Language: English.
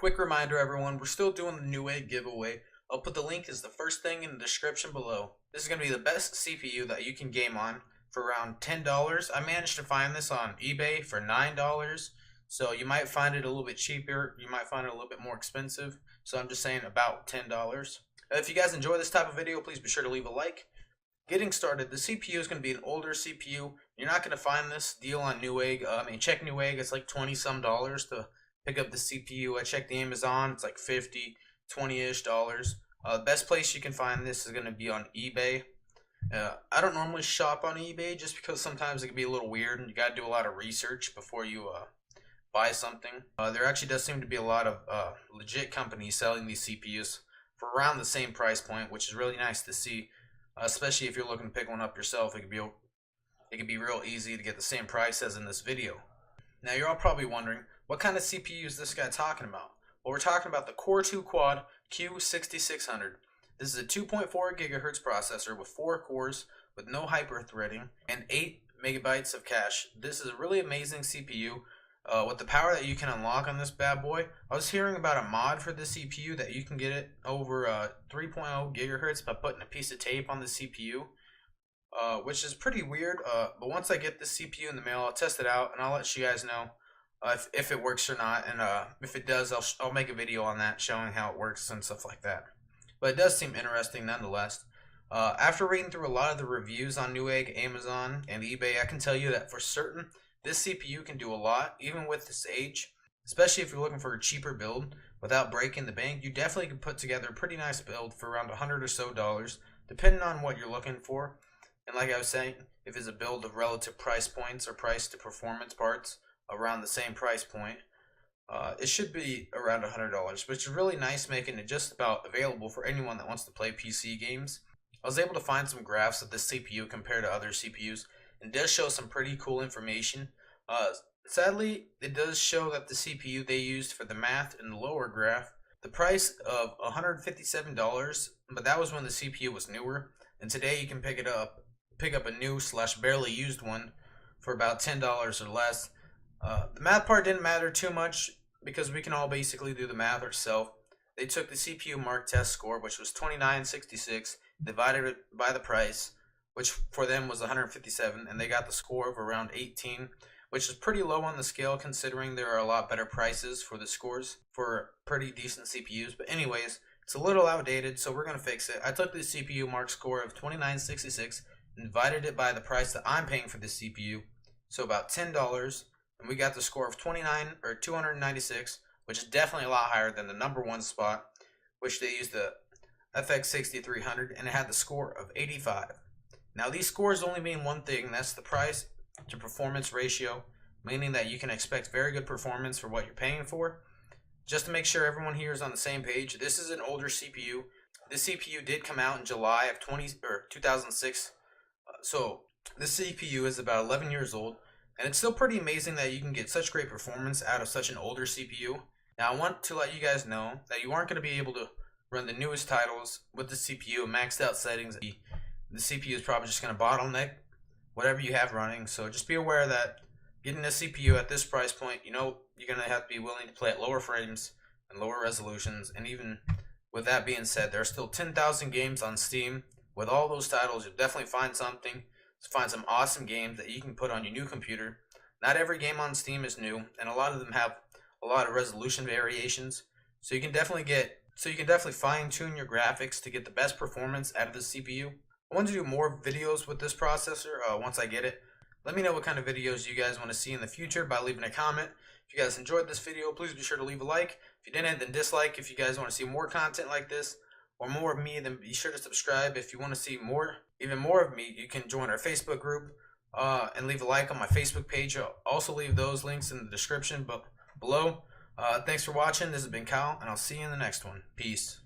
Quick reminder, everyone, we're still doing the Newegg giveaway. I'll put the link as the first thing in the description below. This is going to be the best CPU that you can game on for around $10. I managed to find this on eBay for $9, so you might find it a little bit cheaper. You might find it a little bit more expensive, so I'm just saying about $10. If you guys enjoy this type of video, please be sure to leave a like. Getting started, the CPU is going to be an older CPU. You're not going to find this deal on Newegg. Check Newegg, it's like 20 some dollars to pick up the CPU. I checked the Amazon, it's like 50, 20-ish dollars. The best place you can find this is going to be on eBay. I don't normally shop on eBay just because sometimes it can be a little weird and you got to do a lot of research before you buy something. There actually does seem to be a lot of legit companies selling these CPUs for around the same price point, which is really nice to see, especially if you're looking to pick one up yourself. It could be real easy to get the same price as in this video. Now you're all probably wondering, what kind of CPU is this guy talking about? Well, we're talking about the Core 2 Quad Q6600. This is a 2.4 GHz processor with 4 cores with no hyper-threading and 8 megabytes of cache. This is a really amazing CPU. With the power that you can unlock on this bad boy, I was hearing about a mod for the CPU that you can get it over 3.0 gigahertz by putting a piece of tape on the CPU, which is pretty weird. But once I get the CPU in the mail, I'll test it out and I'll let you guys know if it works or not. And if it does, I'll make a video on that showing how it works and stuff like that. But it does seem interesting nonetheless. After reading through a lot of the reviews on Newegg, Amazon, and eBay, I can tell you that for certain, this CPU can do a lot, even with this age. Especially if you're looking for a cheaper build without breaking the bank, you definitely can put together a pretty nice build for around $100 or so, depending on what you're looking for. And like I was saying, if it's a build of relative price points or price to performance parts around the same price point, it should be around $100, which is really nice, making it just about available for anyone that wants to play PC games. I was able to find some graphs of this CPU compared to other CPUs, and it does show some pretty cool information. Sadly, it does show that the CPU they used for the math in the lower graph, the price of $157, but that was when the CPU was newer, and today you can pick up a new / barely used one for about $10 or less. The math part didn't matter too much because we can all basically do the math ourselves. They took the CPU mark test score, which was 2966, divided it by the price, which for them was 157, and they got the score of around 18, which is pretty low on the scale considering there are a lot better prices for the scores for pretty decent CPUs. But anyways, it's a little outdated, so we're going to fix it. I took the CPU mark score of 2966 and divided it by the price that I'm paying for this CPU, so about $10, and we got the score of 296, which is definitely a lot higher than the #1 spot, which they used the FX 6300, and it had the score of 85. Now these scores only mean one thing, and that's the price to performance ratio, meaning that you can expect very good performance for what you're paying for. Just to make sure everyone here is on the same page, this is an older CPU. This CPU did come out in July of 2006, so this CPU is about 11 years old, and it's still pretty amazing that you can get such great performance out of such an older CPU. Now I want to let you guys know that you aren't going to be able to run the newest titles with the CPU maxed out settings. The CPU is probably just going to bottleneck whatever you have running, so just be aware that getting a CPU at this price point, you're going to have to be willing to play at lower frames and lower resolutions. And even with that being said, there are still 10,000 games on Steam. With all those titles, you'll definitely find something. Find some awesome games that you can put on your new computer. Not every game on Steam is new, and a lot of them have a lot of resolution variations. So you can definitely fine-tune your graphics to get the best performance out of the CPU. I want to do more videos with this processor once I get it. Let me know what kind of videos you guys want to see in the future by leaving a comment. If you guys enjoyed this video, please be sure to leave a like. If you didn't, then dislike. If you guys want to see more content like this or more of me, then be sure to subscribe. If you want to see even more of me, you can join our Facebook group and leave a like on my Facebook page. I'll also leave those links in the description below. Thanks for watching. This has been Kyle, and I'll see you in the next one. Peace.